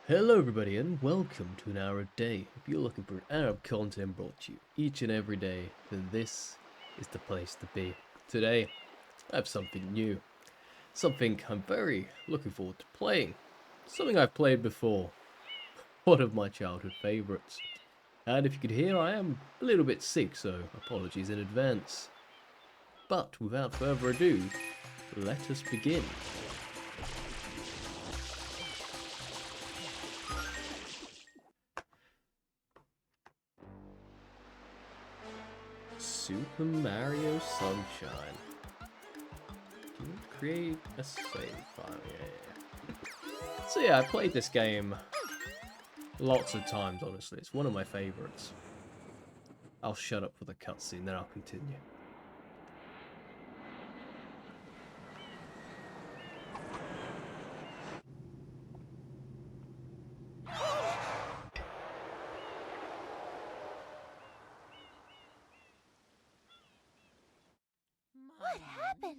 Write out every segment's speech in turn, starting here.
Hello everybody and welcome to an hour a day. If you're looking for an hour of content brought to you each and every day, then this is the place to be. Today, I have something new. Something I'm very looking forward to playing. Something I've played before. One of my childhood favourites. And if you could hear, I am a little bit sick, so apologies in advance. But without further ado, let us begin. Super Mario Sunshine. Create a save file, yeah. So yeah, I played this game lots of times, honestly. It's one of my favourites. I'll shut up for the cutscene, then I'll continue. What happened?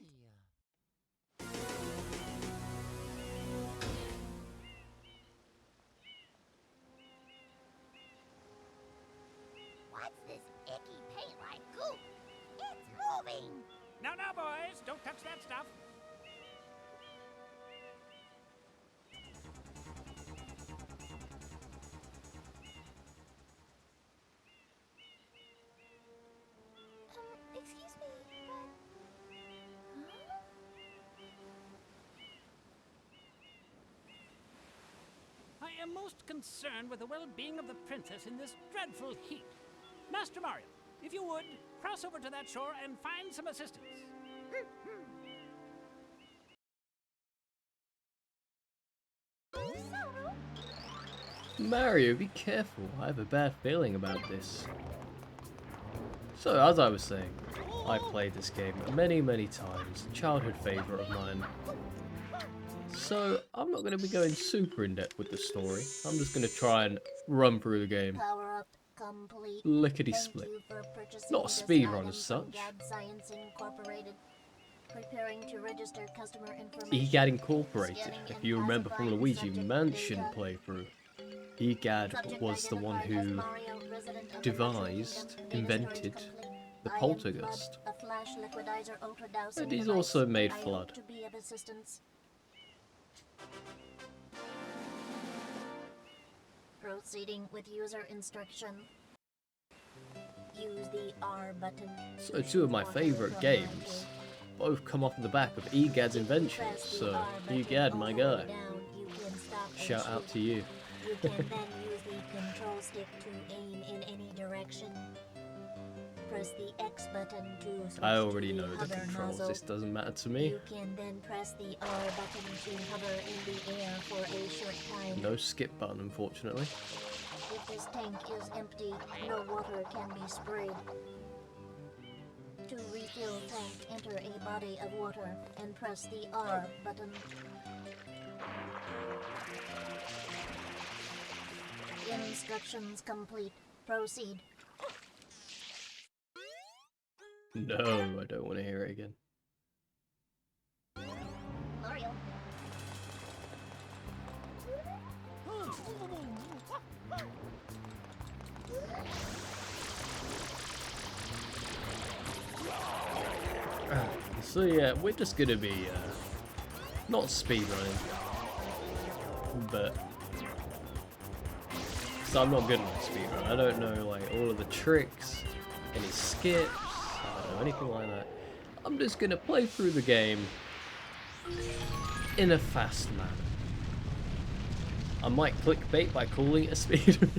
What's this icky paint-like goop? It's moving! No, boys, don't touch that stuff. Excuse me, but... Huh? I am most concerned with the well-being of the princess in this dreadful heat. Master Mario, if you would, cross over to that shore and find some assistance. Mario, be careful. I have a bad feeling about this. So, as I was saying, I played this game many times. Childhood favourite of mine. So, I'm not going to be going super in-depth with the story. I'm just going to try and run through the game. Power up complete. Lickety-split. Thank you for purchasing Not a this speedrun item as from such. Gad Science Incorporated. Preparing to register customer information. EGAD Incorporated, Scanning if and you remember from the classifying Luigi subject Mansion data. playthrough. EGAD Subject was the one identified as who Mario, resident of the devised, Mushroom Kingdom. Data invented storage complete. the I am poltergeist. Flood, a flash liquidizer ultra-dowsing And he's device. also made I hope Flood. to be of assistance. Proceeding with user instruction. Use the R button. So two of my favourite games both come off the back of EGAD's inventions, so EGAD, my guy, shout out to you. You can then use the control stick to aim in any direction. Press the X button to switch I already to know the hover controls, nozzle. this doesn't matter to me. You can then press the R button to hover in the air for a short time. No skip button, unfortunately. If this tank is empty, no water can be sprayed. To refill tank, enter a body of water and press the R button. Instructions complete. Proceed. No, I don't want to hear it again. Mario. So yeah, we're just gonna be, not speedrunning, but... So I'm not good at speedrun, I don't know like all of the tricks, any skips, I don't know anything like that. I'm just gonna play through the game in a fast manner. I might clickbait by calling it a speedrun.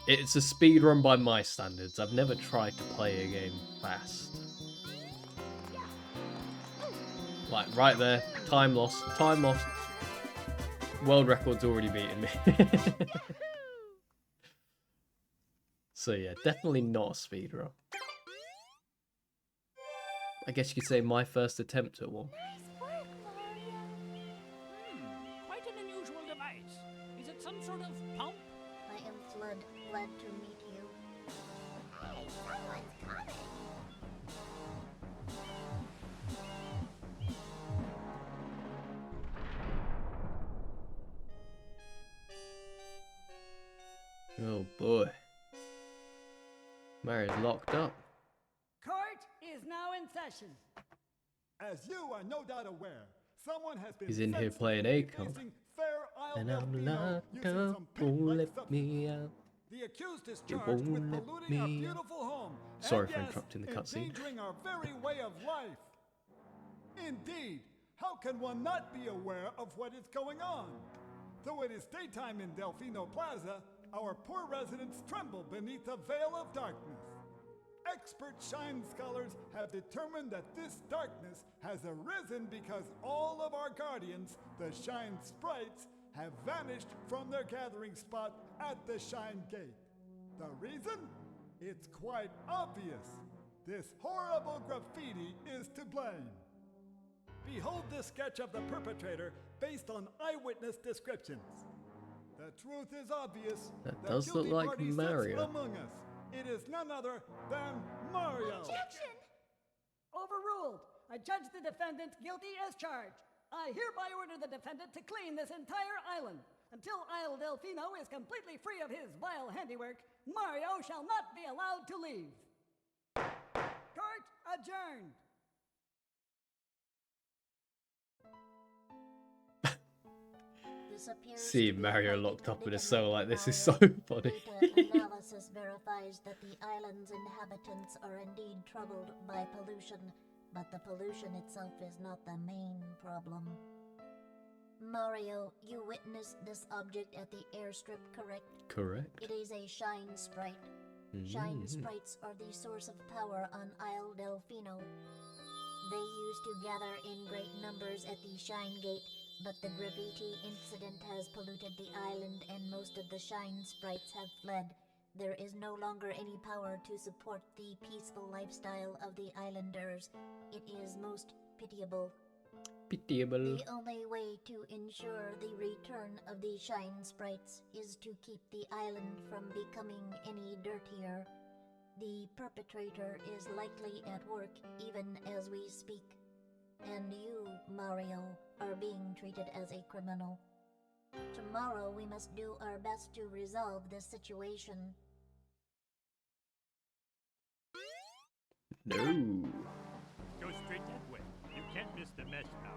It's a speedrun by my standards. I've never tried to play a game fast. Like, right there. Time lost. Time lost. World record's already beaten me. So yeah, definitely not a speedrun. I guess you could say my first attempt at one. Nice work, Mario. Quite an unusual device. Is it some sort of pump? I am Flood. Glad to meet you. Hey, someone's coming. Oh boy. Mario's locked up. Court is now in session. As you are no doubt aware, someone has been He's in here sentenced playing to be Akon. facing Fair Isle And I'm Delfino locked using up, some won't pink-like let substance. me out. The accused is You charged with won't let polluting our me out. beautiful home. Sorry and for yes, interrupting the cutscene. endangering our very way of life. Indeed, how can one not be aware of what is going on? Though it is daytime in Delfino Plaza, our poor residents tremble beneath a veil of darkness. Expert shine scholars have determined that this darkness has arisen because all of our guardians, the shine sprites, have vanished from their gathering spot at the shine gate. The reason? It's quite obvious. This horrible graffiti is to blame. Behold this sketch of the perpetrator based on eyewitness descriptions. The truth is obvious. That The does look guilty like party sits Mario. among us. It is none other than Mario. Objection! Overruled. I judge the defendant guilty as charged. I hereby order the defendant to clean this entire island. Until Isle Delfino is completely free of his vile handiwork, Mario shall not be allowed to leave. Court adjourned. This appears See to be Mario quite locked up in a predicament, cell like this is so Mario. funny. Data analysis verifies that the island's inhabitants are indeed troubled by pollution, but the pollution itself is not the main problem. Mario, you witnessed this object at the airstrip, correct? Correct. It is a shine sprite. Shine sprites are the source of power on Isle Delfino. They used to gather in great numbers at the Shine Gate, but the graffiti incident has polluted the island and most of the Shine sprites have fled. There is no longer any power to support the peaceful lifestyle of the islanders. It is most pitiable. Pitiable. The only way to ensure the return of the Shine sprites is to keep the island from becoming any dirtier. The perpetrator is likely at work even as we speak. And you, Mario, are being treated as a criminal. Tomorrow we must do our best to resolve this situation. No. Go straight that way. You can't miss the mesh now.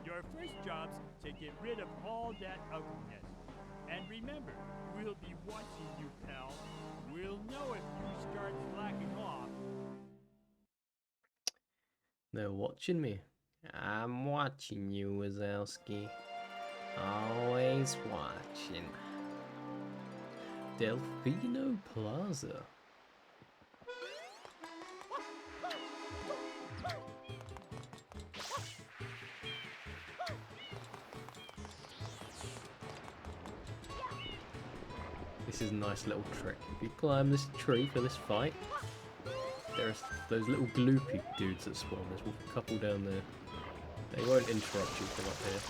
Your first job's to get rid of all that ugliness. And remember, we'll be watching you, pal. We'll know if you start slacking off. They're watching me. I'm watching you, Wazowski. Always watching. Delfino Plaza. This is a nice little trick. If you climb this tree for this fight, there's those little gloopy dudes that spawn. There's a couple down there. They won't interrupt you from up here.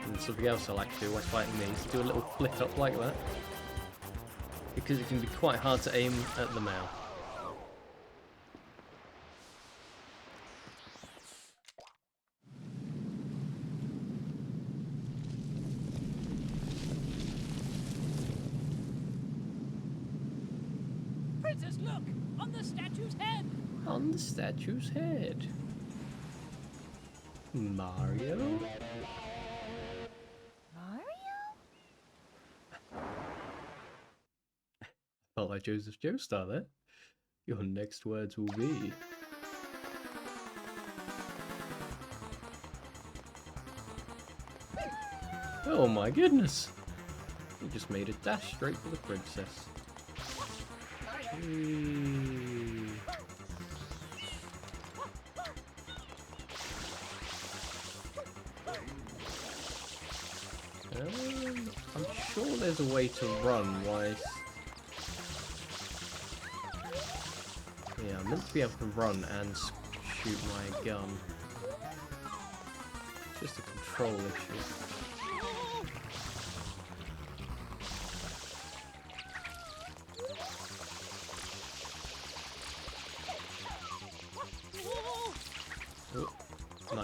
And something else I like to do while fighting these, do a little flick up like that. Because it can be quite hard to aim at the mouth. Princess, look! On the statue's head! On the statue's head. Mario? Mario? Felt like Joseph Joestar there. Your next words will be... Oh my goodness! He just made a dash straight for the princess. Whee. I'm sure there's a way to run whilst... Yeah, I'm meant to be able to run and shoot my gun. It's just a control issue.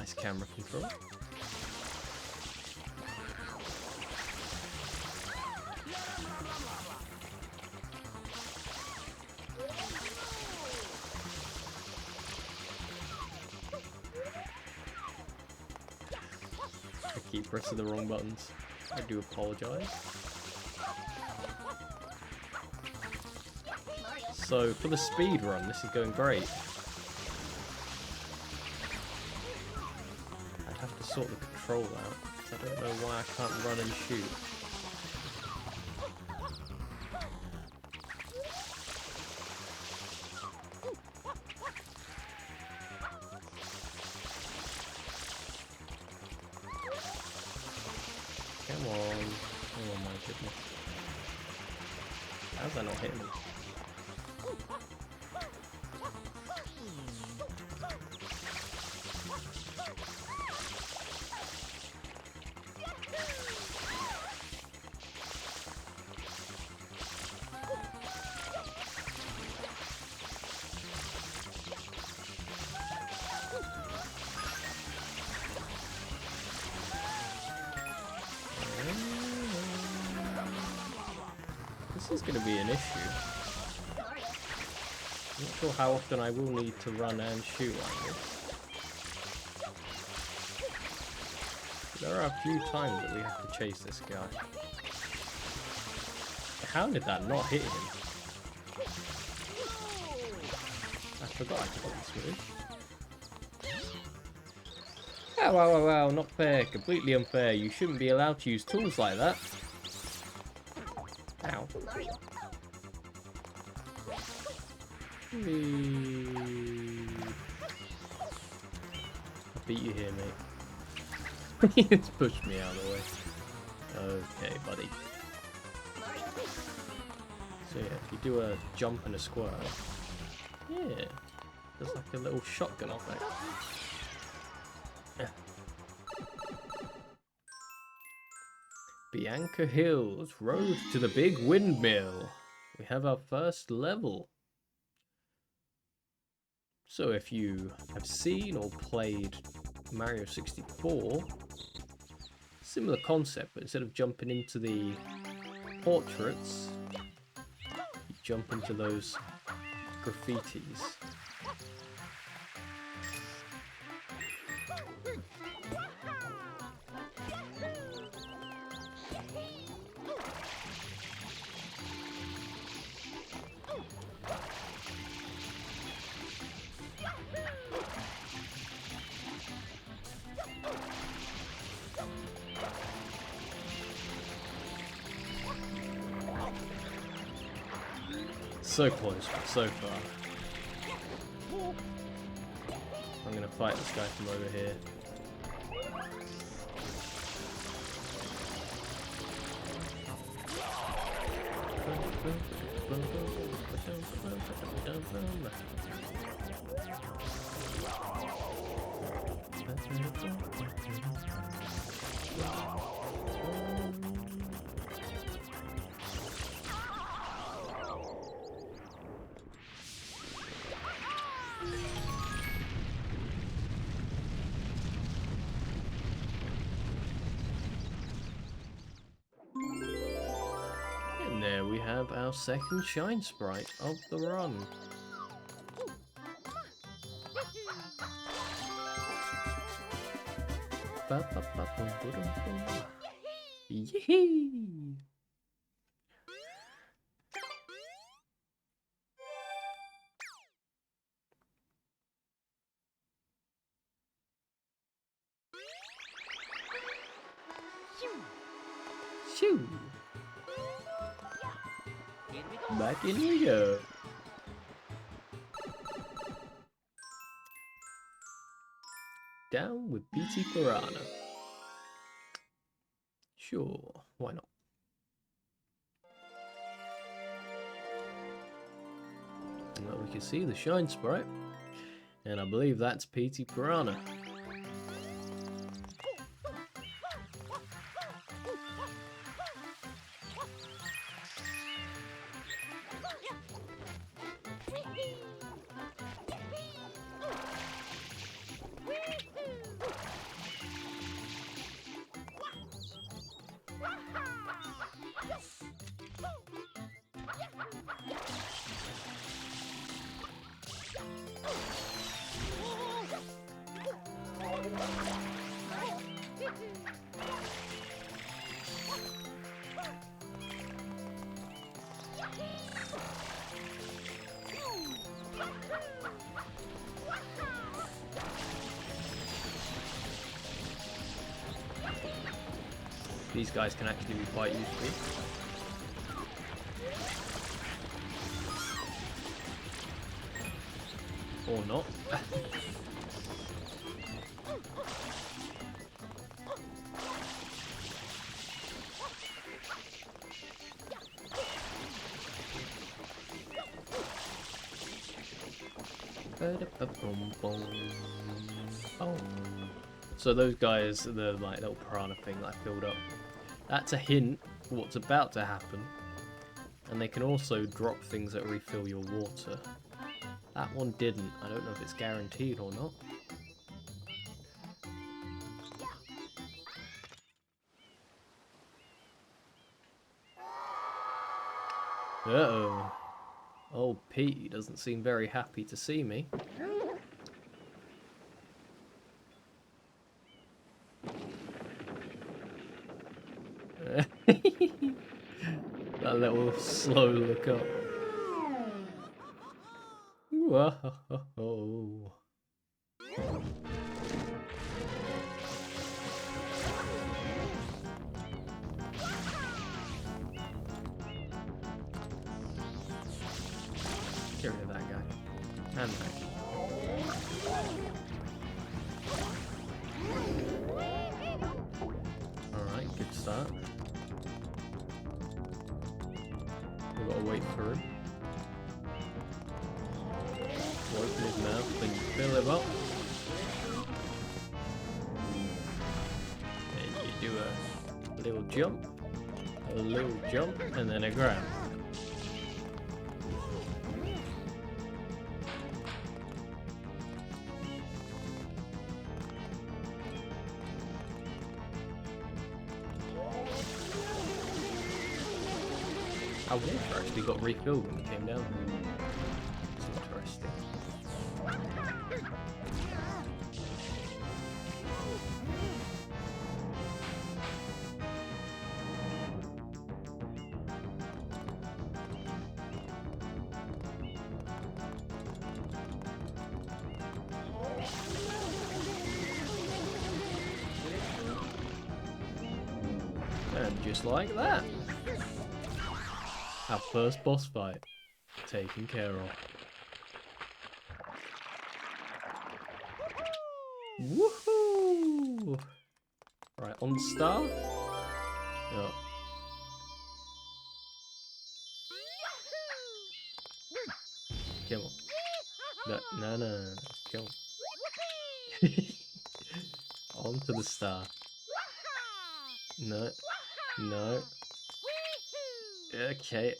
Nice camera control. I keep pressing the wrong buttons. I do apologize. So for the speed run, this is going great. I'd have to sort the control out, because I don't know why I can't run and shoot. Come on. Oh my goodness. How's that not hitting me? This is going to be an issue. I'm not sure how often I will need to run and shoot like this. There are a few times that we have to chase this guy. How did that not hit him? I forgot I could this move. Oh, wow, wow, wow, not fair. Completely unfair. You shouldn't be allowed to use tools like that. Ow. I beat you here, mate. He just pushed me out of the way. Okay, buddy. So yeah, if you do a jump and a squirrel, yeah, there's like a little shotgun effect. Yeah. Bianco Hills, road to the big windmill. We have our first level. So if you have seen or played Mario 64, similar concept, but instead of jumping into the portraits, you jump into those graffitis. So close, but so far. I'm gonna fight this guy from over here. And there we have our second shine sprite of the run. Yee! Shoo! Back in we go. Down with PT Piranha. Sure, why not? Well, we can see the shine sprite, and I believe that's PT Piranha. These guys can actually be quite useful. Or not. So those guys, the like little piranha thing that I filled up, that's a hint for what's about to happen. And they can also drop things that refill your water. That one didn't. I don't know if it's guaranteed or not. Uh-oh. Old Pete doesn't seem very happy to see me. That little slow look up. Whoa. Get rid of that guy. And that. Alright, good start. We've got to wait for him. Open his mouth and fill him up. And you do a little jump, and then a grab. Our water actually got refilled when we came down. It's interesting. And just like that, our first boss fight taken care of. Woohoo! Right, on star. Yeah. Kill him. No. Kill him. On to the star. No. Okay.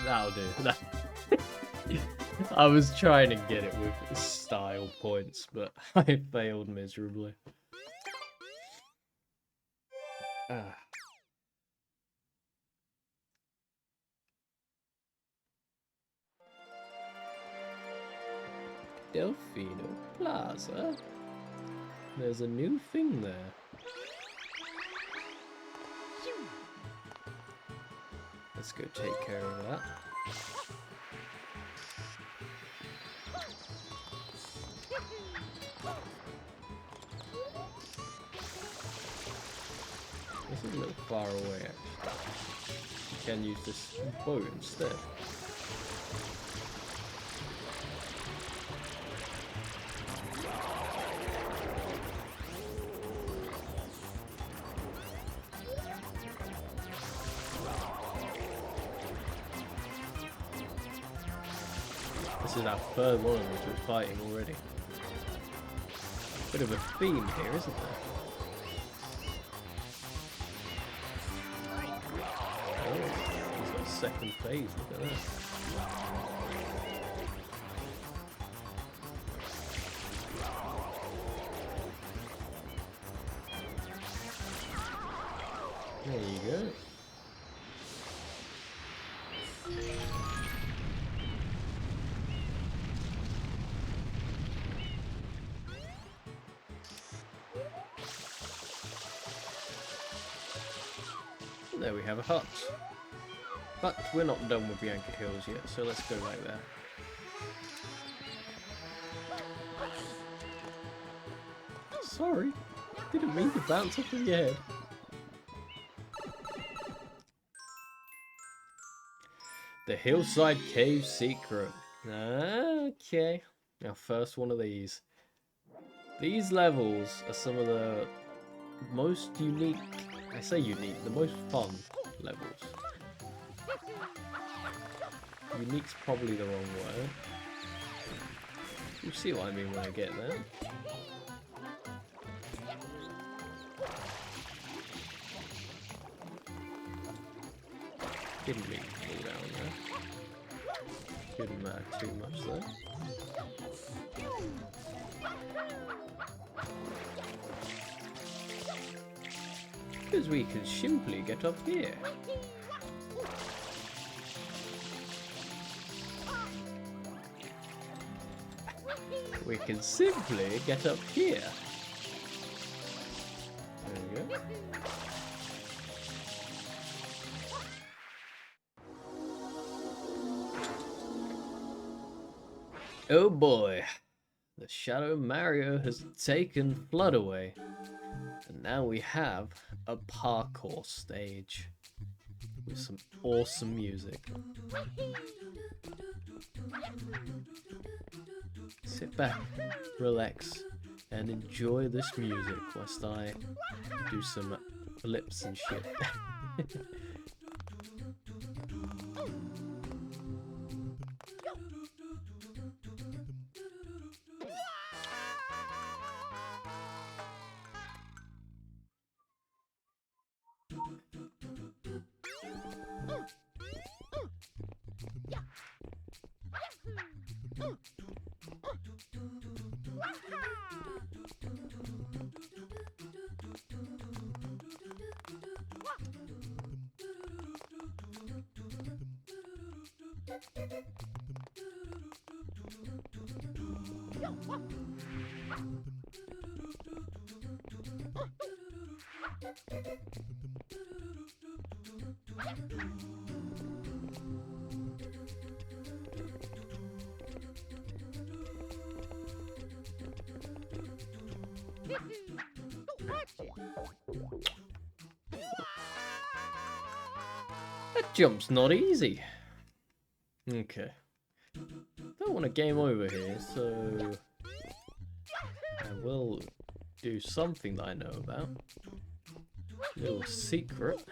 That'll do. I was trying to get it with style points, but I failed miserably. Delfino Plaza? There's a new thing there. Let's go take care of that. This is a little far away actually. You can use this bow instead. This is our third one which we're fighting already. Bit of a theme here, isn't there? Oh, he's got a second phase, look at that. There you go. There we have a hut. But we're not done with Bianco Hills yet, so let's go right there. Sorry. Didn't mean to bounce off of your head. The Hillside Cave Secret. Okay. Our first one of these. These levels are some of the most unique, I say unique, the most fun levels. Unique's probably the wrong word. You'll see what I mean when I get there. Didn't mean to fall down there. Didn't matter too much though. Because we can simply get up here. We can simply get up here. There we go. Oh boy, the Shadow Mario has taken Flood away, and now we have a parkour stage with some awesome music. Sit back, relax, and enjoy this music whilst I do some flips and shit. That jump's not easy. Okay. Don't want a game over here, so I will do something that I know about. Little secret.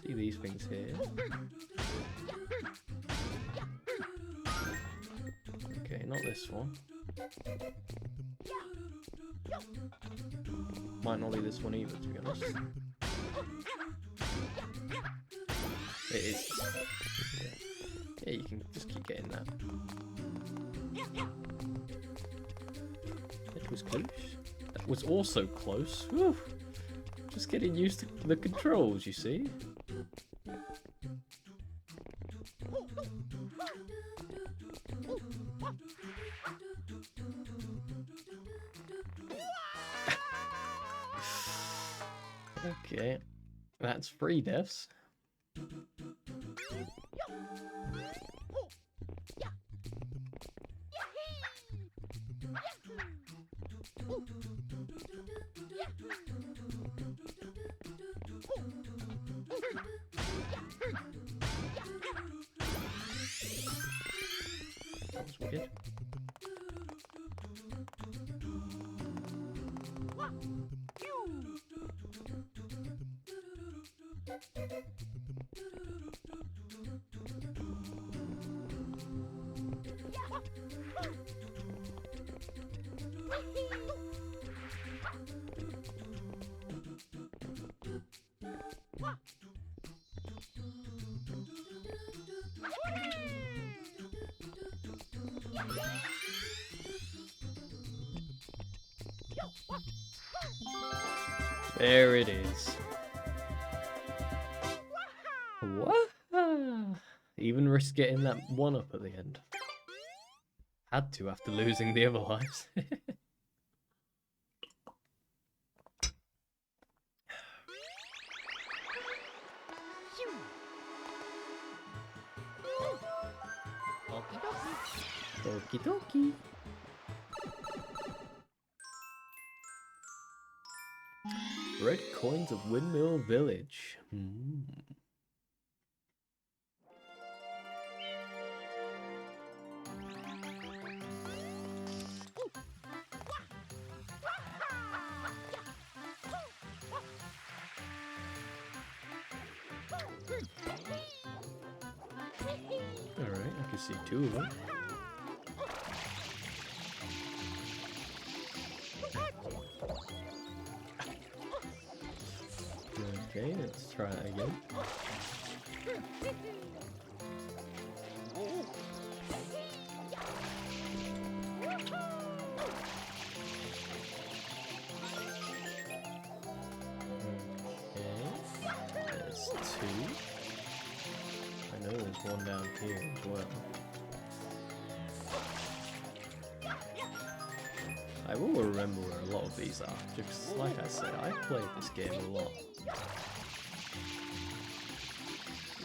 See these things here. Okay, not this one. Might not be this one either, to be honest. It is. Yeah, you can just keep getting that. That was close. That was also close. Whew. Just getting used to the controls, you see. Okay, that's 3 deaths. That was weird. There it is. What? Even risk getting that 1-up at the end. Had to after losing the other lives. Okie dokie. Red coins of Windmill Village. Alright, I can see two of them. Okay, let's try it again. Okay, there's two. I know there's one down here as well. I will remember where a lot of these are, just like I said, I played this game a lot.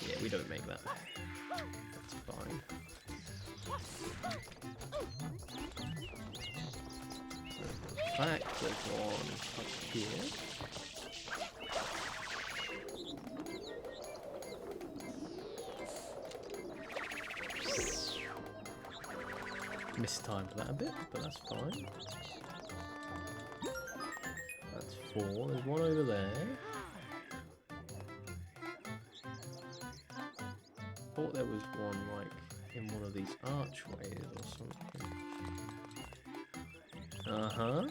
Yeah, we don't make that. That's fine. In fact, there's one up here. Mistimed that a bit, but that's fine. That's four. There's one over there. Thought there was one like in one of these archways or something. Uh-huh.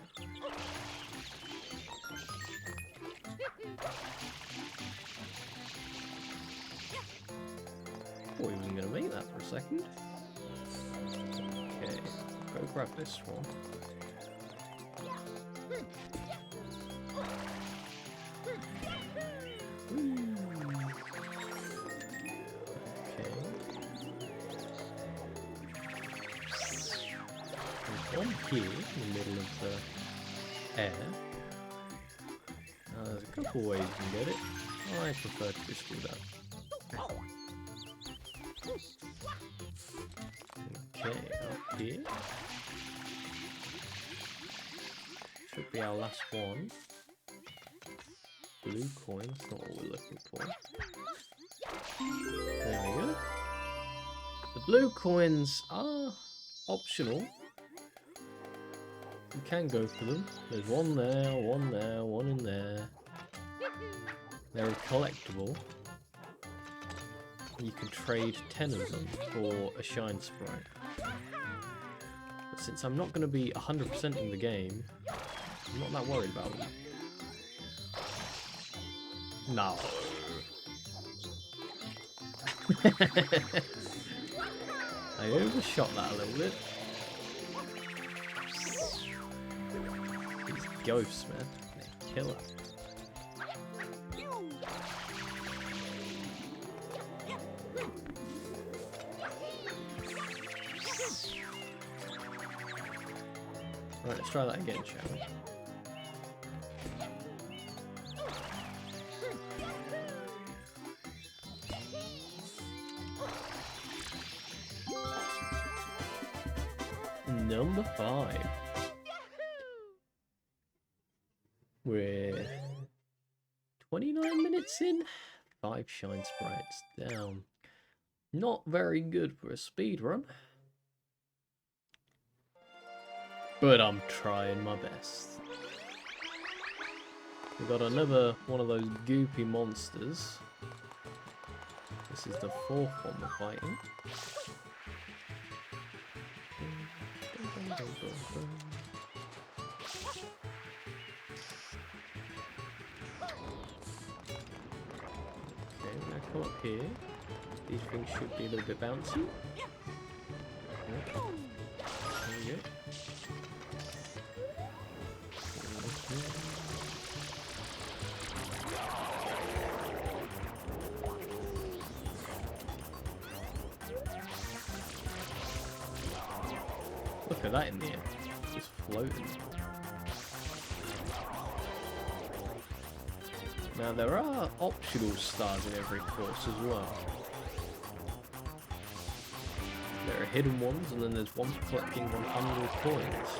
Thought he wasn't gonna make that for a second. Okay, go grab this one. One here in the middle of the air. There's a couple ways you can get it. I prefer to just do that. Okay, up here. Should be our last one. Blue coin, that's not what we're looking for. There we go. The blue coins are optional. You can go for them. There's one there, one in there. They're collectible. You can trade 10 of them for a shine sprite. But since I'm not going to be 100%ing the game, I'm not that worried about them. No. I overshot that a little bit. These ghosts, man. They're killer. Right, let's try that again, shall we? Number 5. We're 29 minutes in. 5 shine sprites down. Not very good for a speed run. But I'm trying my best. We've got another one of those goopy monsters. This is the 4th one we're fighting. Okay, we're gonna come up here. These things should be a little bit bouncy. Yep. There we go. Look at that in the air, just floating. Now there are optional stars in every course as well. There are hidden ones, and then there's one for collecting 100 coins.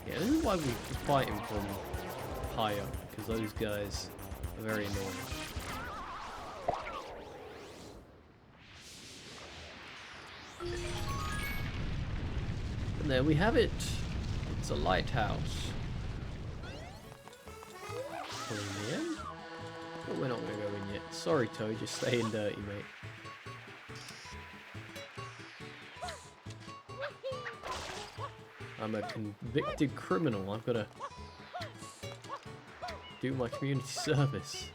Yeah, this is why we're fighting from high up, because those guys are very annoying. And there we have it. It's a lighthouse. Going in? But we're not going to go in yet. Sorry, Toad, you're staying dirty, mate. I'm a convicted criminal. I've got to do my community service.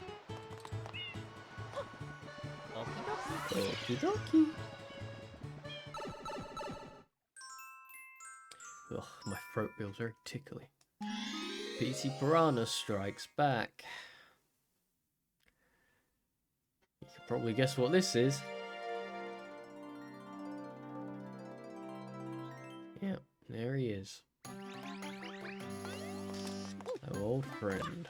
Okie dokie. Ugh, my throat feels very tickly. PT Piranha strikes back. You can probably guess what this is. Yep, there he is. Our old friend.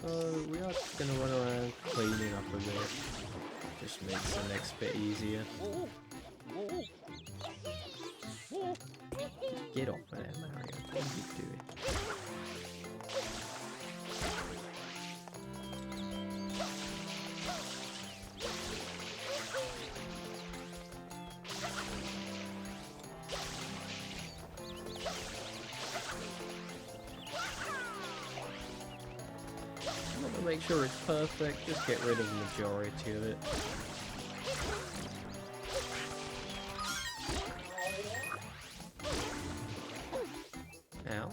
So we are just going to run around cleaning up a bit. Just makes the next bit easier. Get off there, Mario. What are you doing? Make sure it's perfect, just get rid of the majority of it. Ow.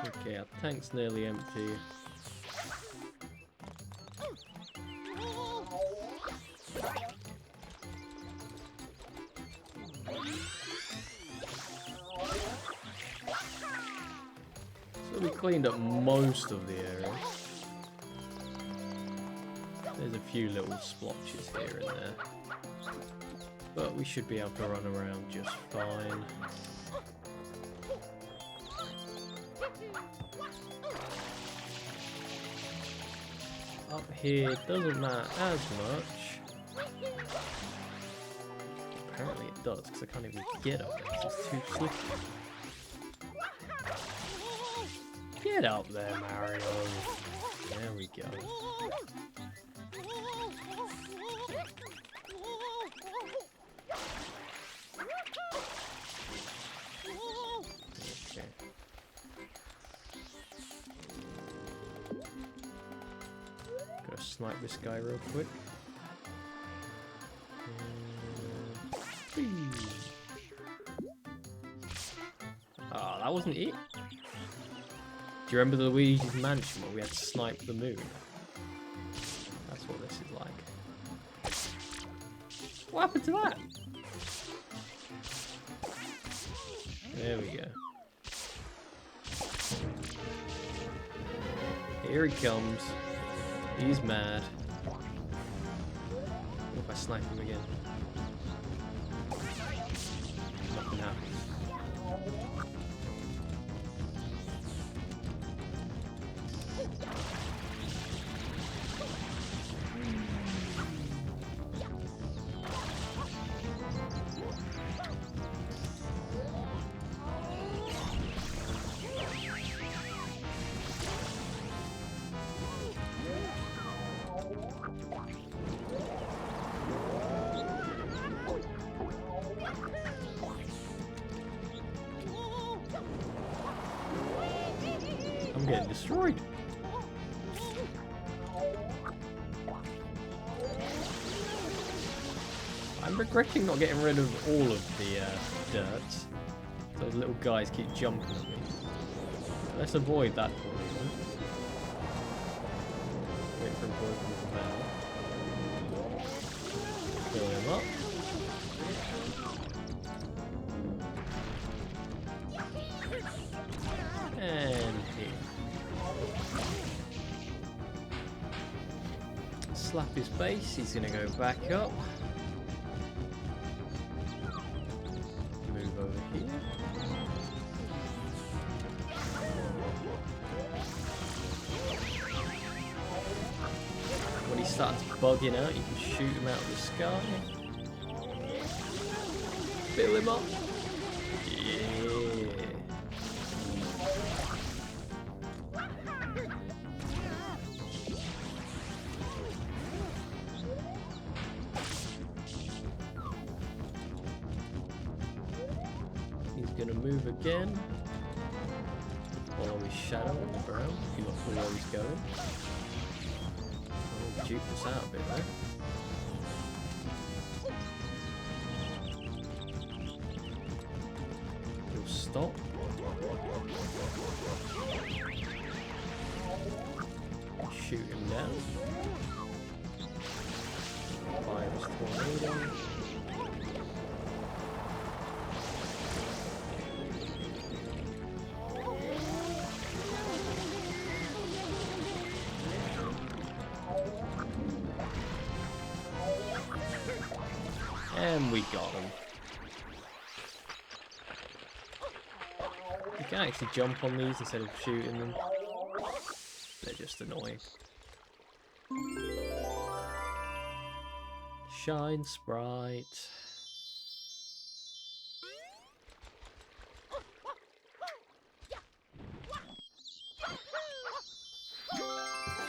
Okay, our tank's nearly empty. So we cleaned up most of the area. There's a few little splotches here and there. But we should be able to run around just fine. Up here doesn't matter as much. Apparently it does, because I can't even get up there, it's too slippery. Get up there, Mario. There we go. Okay. Gotta snipe this guy real quick. Ah, that wasn't it. Do you remember the Luigi's Mansion where we had to snipe the moon? That's what this is like. What happened to that? There we go. Here he comes. He's mad. What if I snipe him again? Nothing happens. I'm getting destroyed. I'm regretting not getting rid of all of the dirt. Those little guys keep jumping at me. Let's avoid that for a reason. Wait different versions of Mal. Fill him up. And here. Slap his base, he's gonna go back up. Move over here. When he starts bugging out, you can shoot him out of the sky. Fill him up. Yeah. He's gonna move again. Follow his shadow on the ground. You're not sure where he's going. Oh, dupe us out a bit there. He'll stop. Shoot him down. Fire his tornado. And we got him. You can actually jump on these instead of shooting them. They're just annoying. Shine Sprite.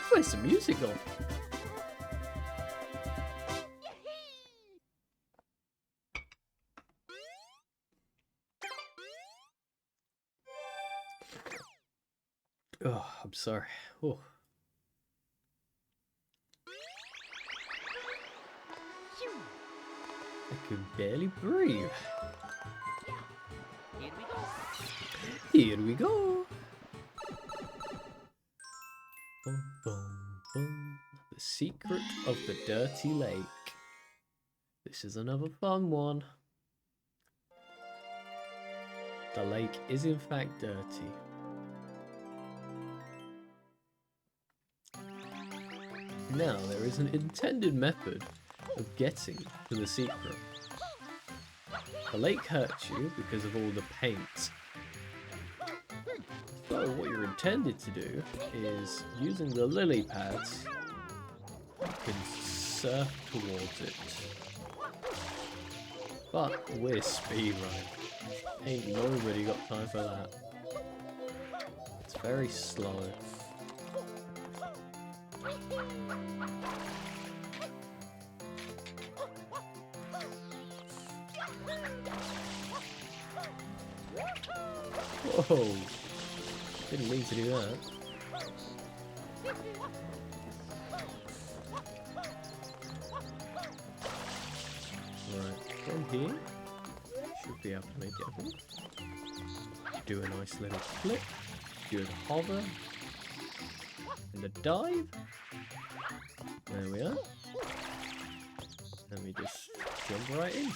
Where's the music gone? Oh, I'm sorry. Oh. I could barely breathe. Here we go. Here we go. Boom, boom, boom. The secret of the dirty lake. This is another fun one. The lake is in fact dirty. Now there is an intended method of getting to the secret. The lake hurts you because of all the paint. So what you're intended to do is, using the lily pads, you can surf towards it. But we're speedrunning. Ain't nobody got time for that. It's very slow. Whoa! Didn't mean to do that. Right, from here, should be able to make it, I think. Do a nice little flip, good hover, and a dive. There we are. And we just jump right in.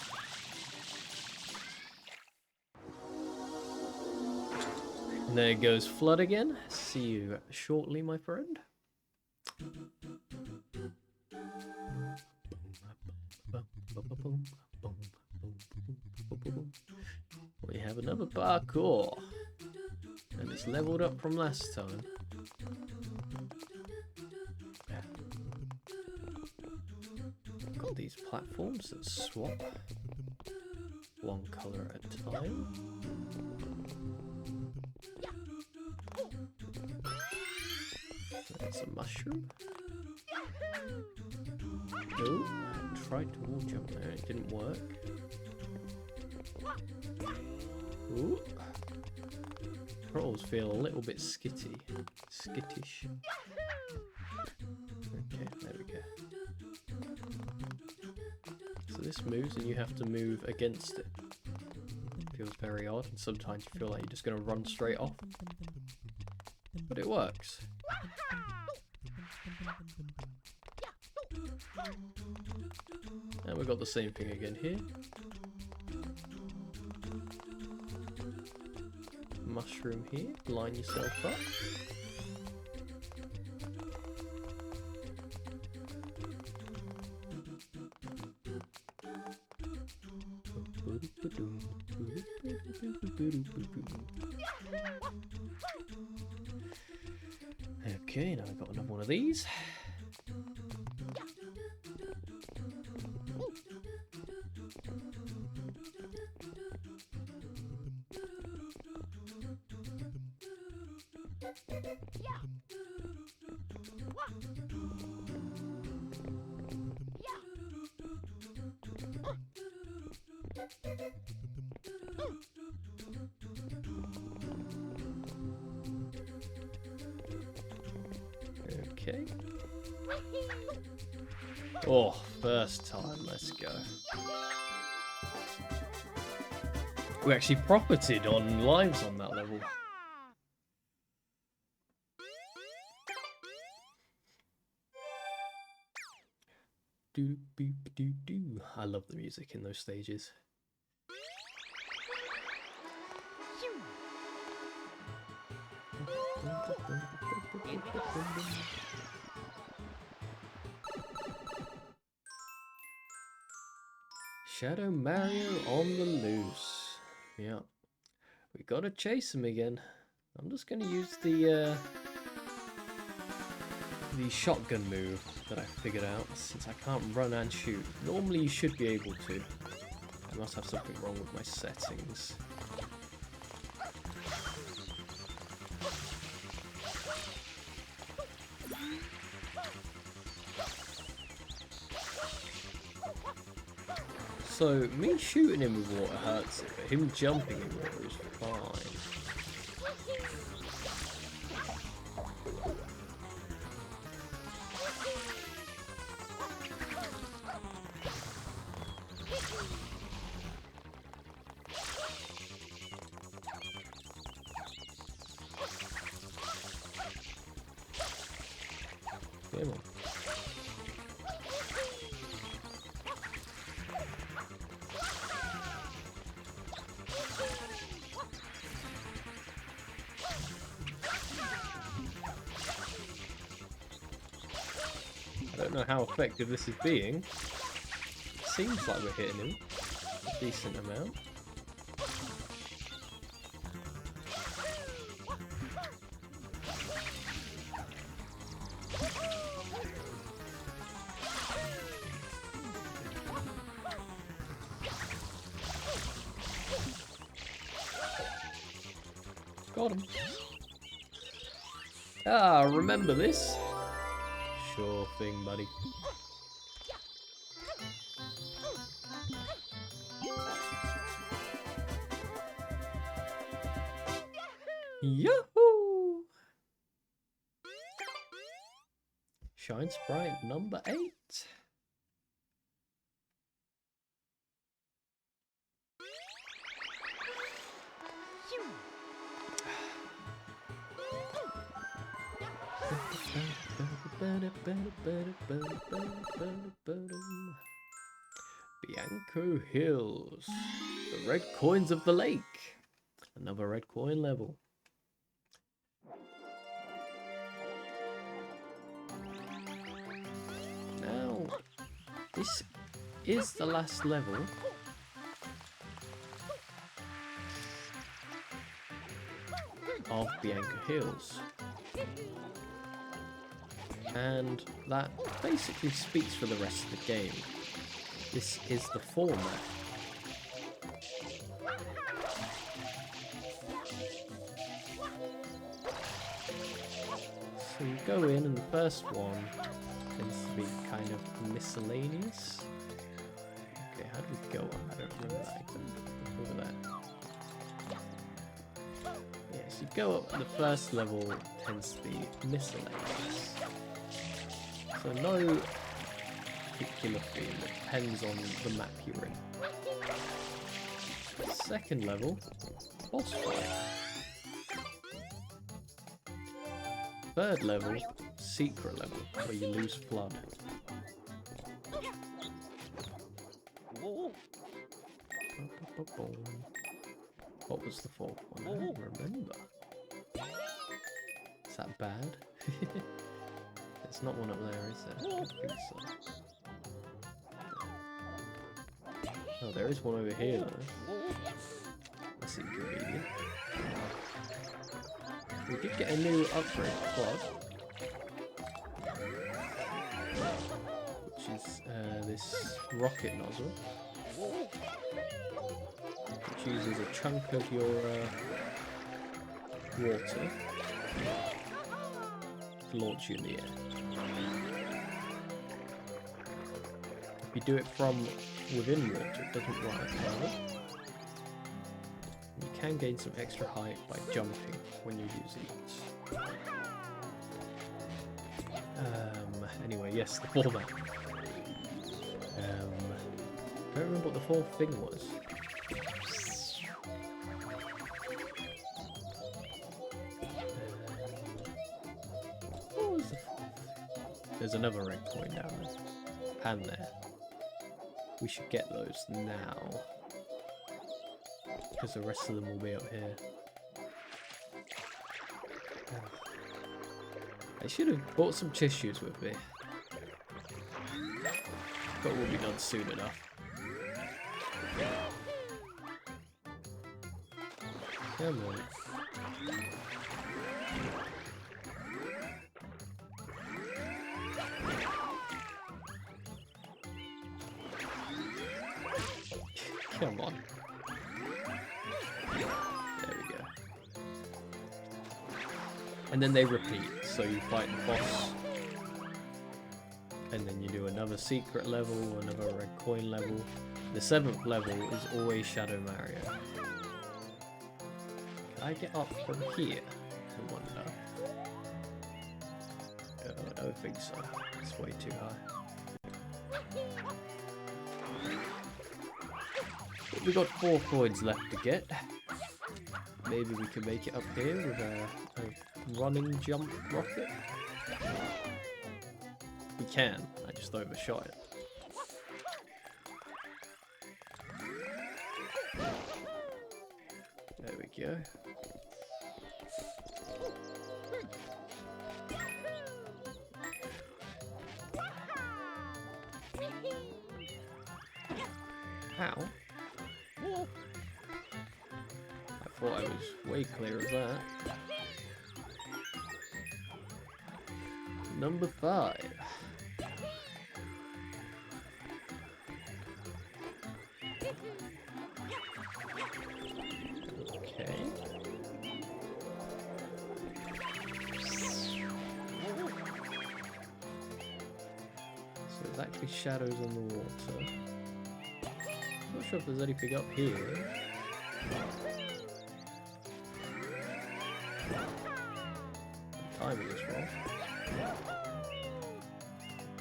And there goes Flood again. See you shortly, my friend. We have another parkour. And it's leveled up from last time. Got these platforms that swap one colour at a time. That's a mushroom. Oh, I tried to wall jump there, it didn't work. Ooh. Controls feel a little bit skittish. Okay, there we go. So this moves and you have to move against it. It feels very odd, and sometimes you feel like you're just going to run straight off. But it works. And we've got the same thing again here. Mushroom here, line yourself up. Okay, now I've got another one of these. Okay. Oh, first time, let's go. We actually profited on lives on that level. Do do do do. I love the music in those stages. Shadow Mario on the loose. Yeah. We gotta chase him again. I'm just gonna use the shotgun move that I figured out, since I can't run and shoot. Normally you should be able to. I must have something wrong with my settings. So, me shooting him with water hurts it, but him jumping in water is fine. Come on. I don't know how effective this is being. Seems like we're hitting him a decent amount. Got him. Ah, remember this? Sure thing, buddy. Yahoo! Shine Sprite number 8. Bianco Hills. The red coins of the lake. Another red coin level. Now, this is the last level. Of Bianco Hills. And that basically speaks for the rest of the game. This is the format. So you go in and the first one tends to be kind of miscellaneous. Okay, how do we go up? I don't remember that item. Over there. Yes, you go up, the first level tends to be miscellaneous. So no particular theme, it depends on the map you're in. Second level, boss fight. Third level, secret level where you lose flood. What was the fourth one? I don't remember. Is that bad? There's not one up there, is there? I don't think so. Oh, there is one over here though. That's inconvenient. We did get a new upgrade quad, which is this rocket nozzle, which uses a chunk of your water to launch you in the air. If you do it from within water, it doesn't work, however. You can gain some extra height by jumping when you're using it. Anyway, yes, the format. Don't remember what the fourth thing was. What was the fourth? There's another red coin down there. And there. We should get those now. Because the rest of them will be up here. I should have bought some tissues with me. But we'll be done soon enough. Come on. Come on. There we go. And then they repeat, so you fight the boss. And then you do another secret level, another red coin level. The 7th level is always Shadow Mario. Can I get up from here? I wonder. I don't think so. It's way too high. But we got 4 coins left to get. Maybe we can make it up here with a running jump rocket. We can. I just overshot it. There we go. How? I thought I was way clear of that. Number 5. Okay. So there's actually shadows on the water. Not sure if there's anything up here. Timing is wrong.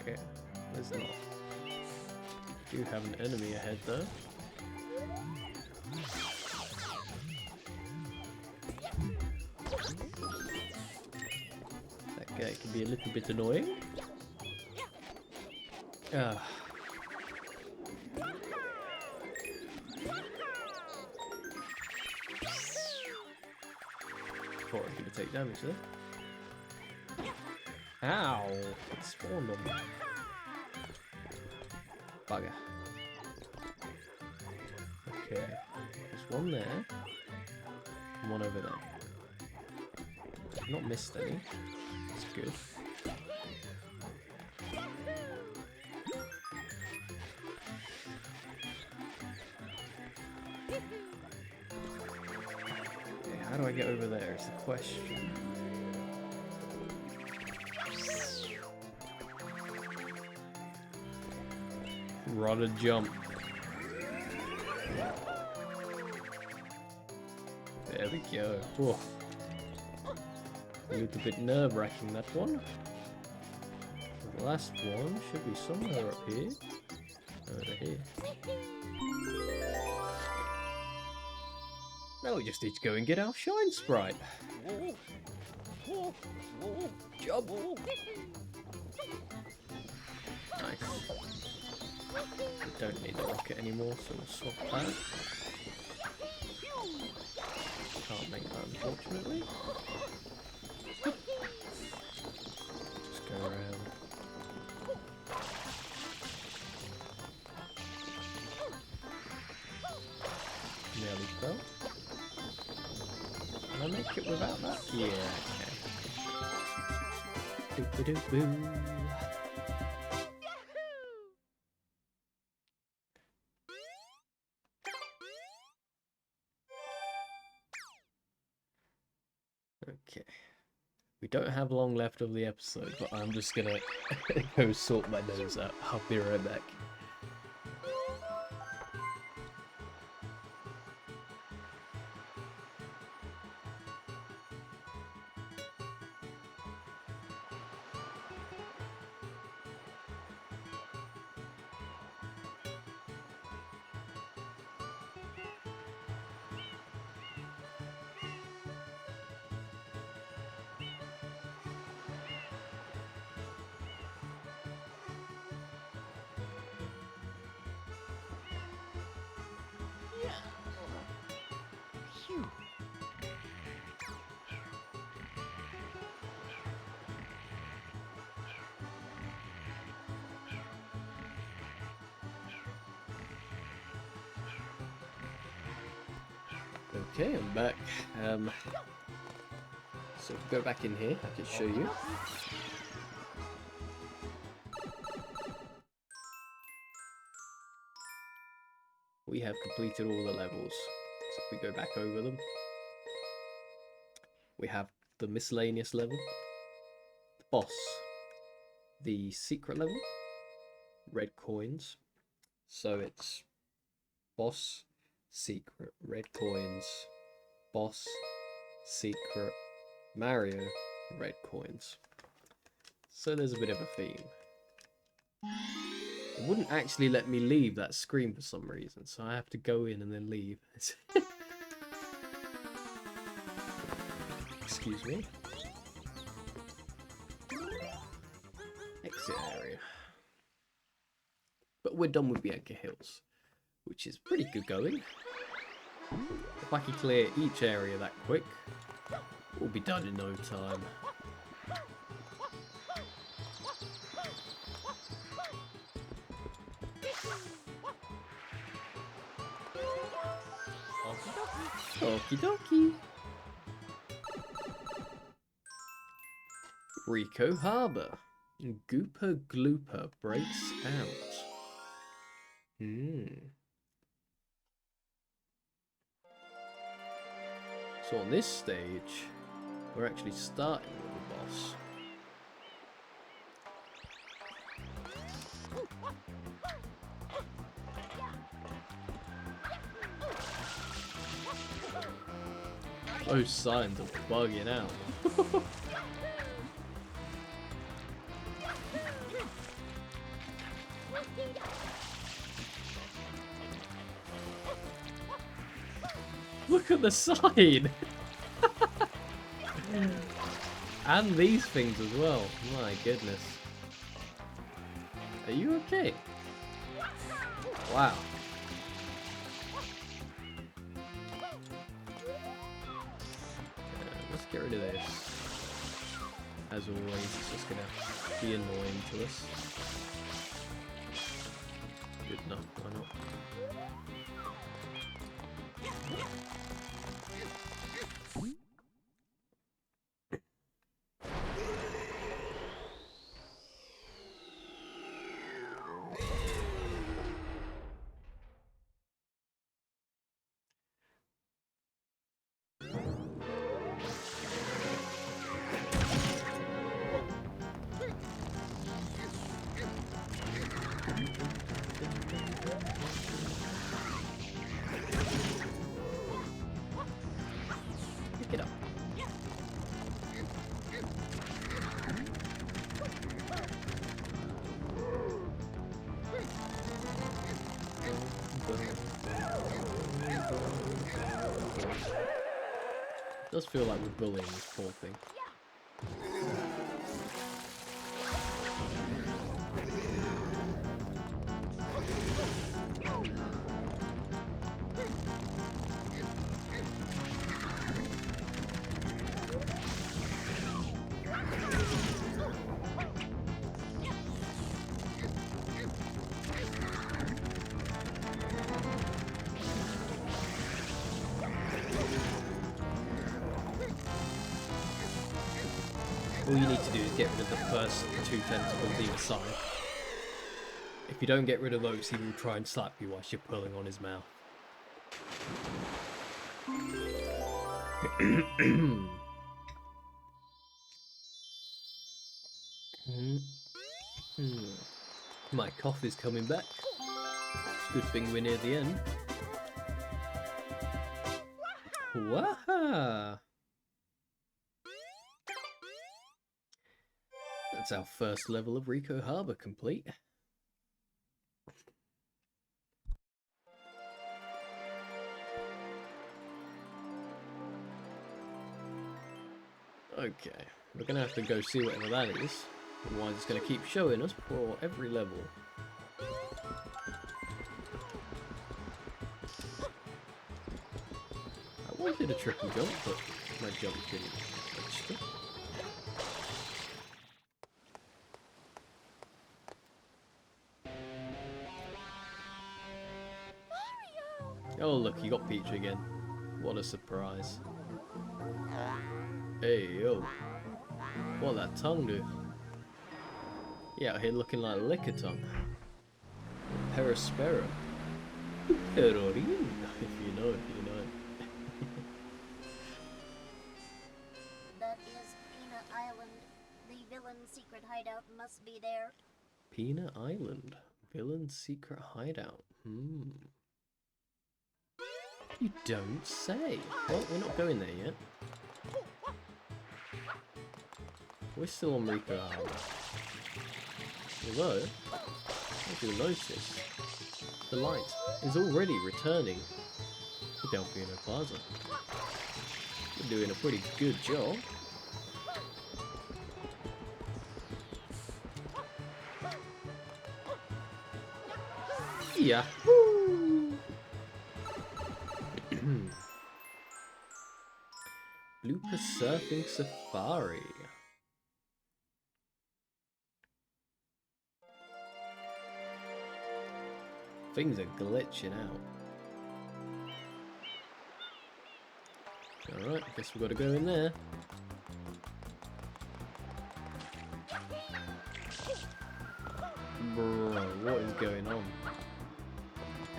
Okay, there's not. We do have an enemy ahead though. That guy can be a little bit annoying. Ah. Thought I was going to take damage there. Ow! It spawned on me. Bugger. Okay. There's one there. And one over there. I've not missed any. That's good. Okay, how do I get over there is the question. Run and jump. There we go. Whoa. A little bit nerve-wracking, that one. The last one should be somewhere up here. Over here. Now we just need to go and get our Shine Sprite. Jump! Nice. We don't need the rocket anymore, so we'll swap that. Can't make that, unfortunately. Just go around. Nearly fell. Can I make it without that? Yeah, okay. Doo-ba-doo-boo. Okay. We don't have long left of the episode, but I'm just gonna go sort my nose out. I'll be right back. Okay, I'm back. So if we go back in here, I can show you. We have completed all the levels. So if we go back over them, we have the miscellaneous level, the boss, the secret level, red coins. So it's boss, secret, red coins, boss, secret, Mario, red coins. So there's a bit of a theme. It wouldn't actually let me leave that screen for some reason, so I have to go in and then leave. Excuse me. Exit area. But we're done with Bianco Hills, which is pretty good going. If I can clear each area that quick, we'll be done in no time. Okie dokie. Rico Harbour. Gooper Glooper breaks out. So on this stage, we're actually starting with the boss. Those signs are bugging out. Look at the sign! And these things as well. My goodness. Are you okay? Wow. Let's get rid of this. As always, it's just gonna be annoying to us. Good enough, why not? Pick it up. It does feel like we're bullying this poor thing. All you need to do is get rid of the first 2 tentacles either side. If you don't get rid of those, he will try and slap you whilst you're pulling on his mouth. My cough is coming back. Good thing we're near the end. Waha! That's our first level of Rico Harbor complete. Okay, we're gonna have to go see whatever that is. Otherwise it's gonna keep showing us for every level. I wanted a triple jump, but my jump didn't register. Oh look, you got Peach again. What a surprise. Hey yo. What that tongue do? Yeah, out here looking like a liquor tongue. Perispera. Perorin. If you know, you know. That is Peanut Island. The villain's secret hideout must be there. Peanut Island. Villain's secret hideout. You don't say. Well, we're not going there yet. We're still on Rico Harbor. Although, if you'll notice, the light is already returning to Delfino Plaza. We're doing a pretty good job. Yahoo! Blooper Surfing Safari. Things are glitching out. Alright, I guess we've got to go in there. Bro, what is going on?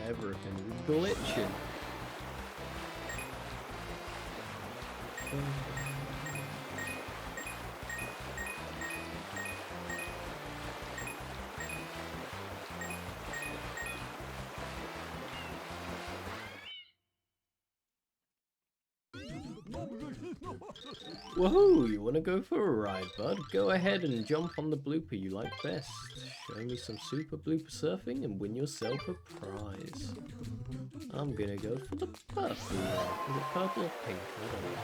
Everything is glitching. Woohoo! You wanna go for a ride, bud? Go ahead and jump on the blooper you like best. Show me some super blooper surfing and win yourself a prize. I'm gonna go for the purple one. Is it purple or pink? I don't know.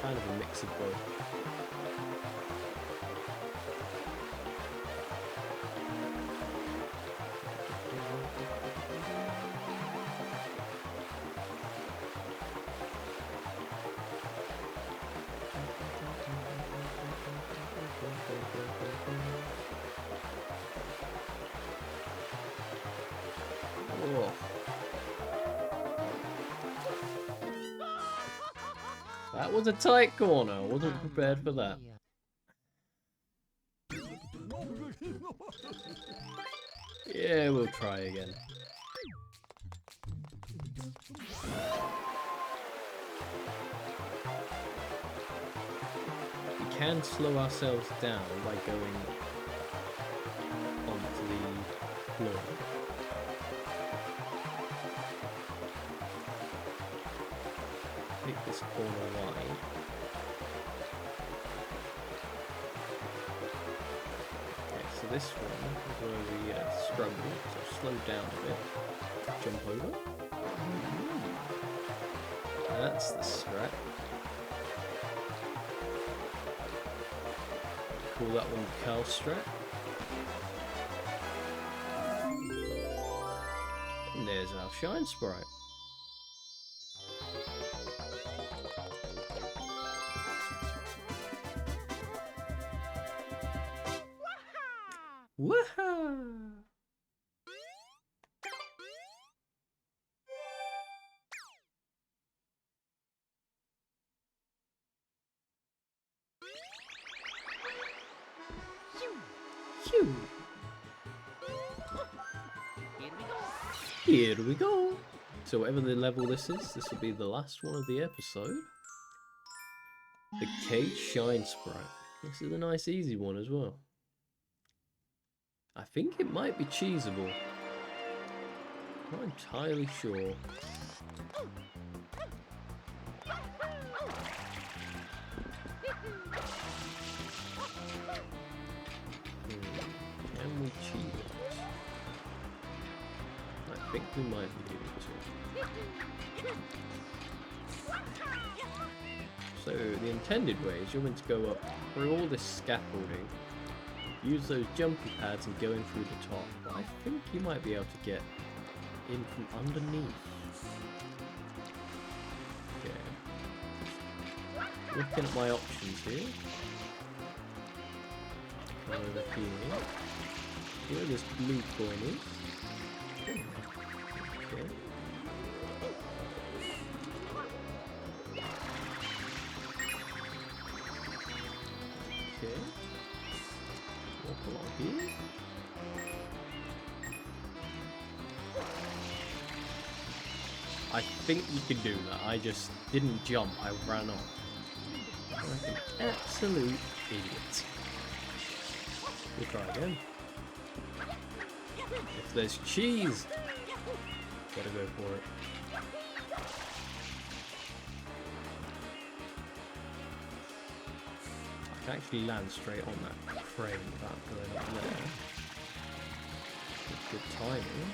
Kind of a mix of both. Whoa. That was a tight corner. I wasn't prepared for that. Yeah, we'll try again. We can slow ourselves down by going onto the floor. Take this corner wide. Okay, so this one is where we struggle, so slow down a bit. Jump over. That's the strat. Call that one curl strat. And there's our shine sprite. Woohoo! Phew. Here we go. So whatever the level this is, this will be the last one of the episode. The Cage Shine Sprite. This is a nice easy one as well. I think it might be cheesable. Not entirely sure. Can we cheese it? I think we might be doing so. So the intended way is you're meant to go up through all this scaffolding, use those jumpy pads and go in through the top. But I think you might be able to get in from underneath. Okay. Looking at my options here. Go over here. Where this blue coin is. Okay. Okay. Walk along here. I think you can do that. I just didn't jump. I ran off. I'm like an absolute idiot. We'll try again. If there's cheese, gotta go for it. I can actually land straight on that crane without going up there. With good timing.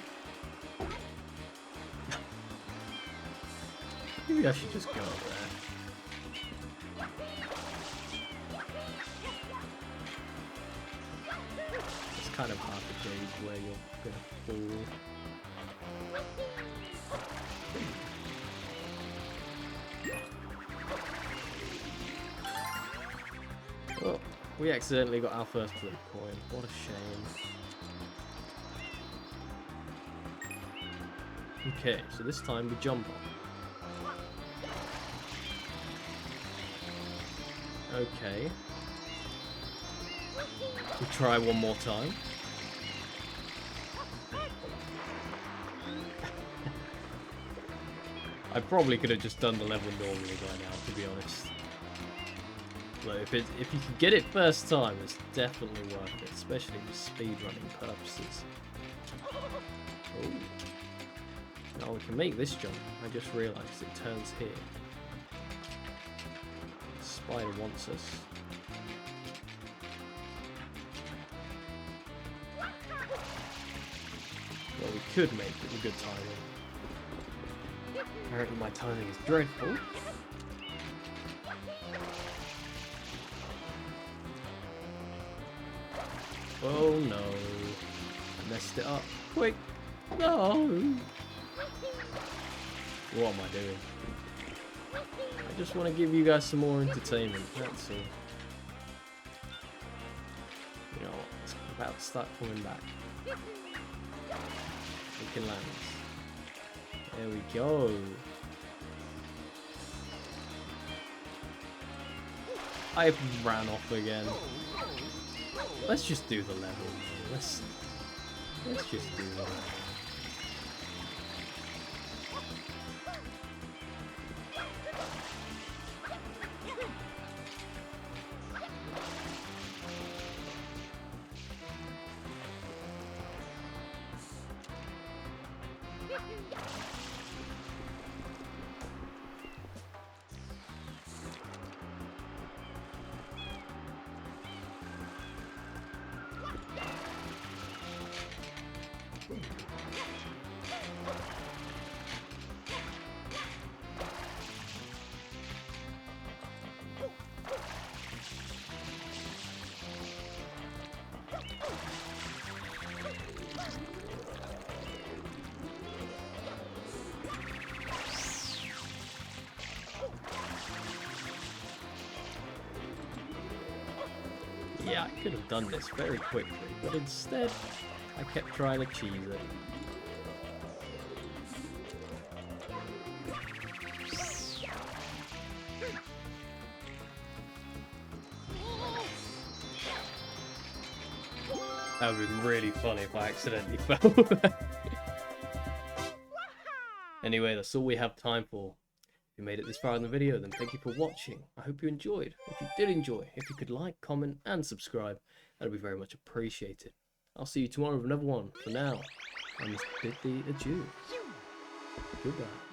Maybe I should just go up there. It's kind of hard to gauge where you're gonna fall. Oh, we accidentally got our first blue coin. What a shame. Okay, so this time we jump on. Okay. We'll try one more time. I probably could have just done the level normally by now, to be honest. But if you can get it first time, it's definitely worth it, especially for speedrunning purposes. Oh. Now we can make this jump. I just realised it turns here. Spider wants us. Well, we could make it with good timing. Apparently my timing is dreadful. Oh no. I messed it up. Quick! No! What am I doing? I just want to give you guys some more entertainment, that's all. You know what, it's about to start coming back. We can land. There we go. I ran off again. Let's just do the level. Let's just do that. Yeah, I could have done this very quickly, but instead, I kept trying to cheese it. That would be really funny if I accidentally fell. Anyway, that's all we have time for. If you made it this far in the video, then thank you for watching. I hope you enjoyed. If you did enjoy, if you could like, comment, and subscribe, that would be very much appreciated. I'll see you tomorrow with another one. For now, I must bid thee adieu. Goodbye.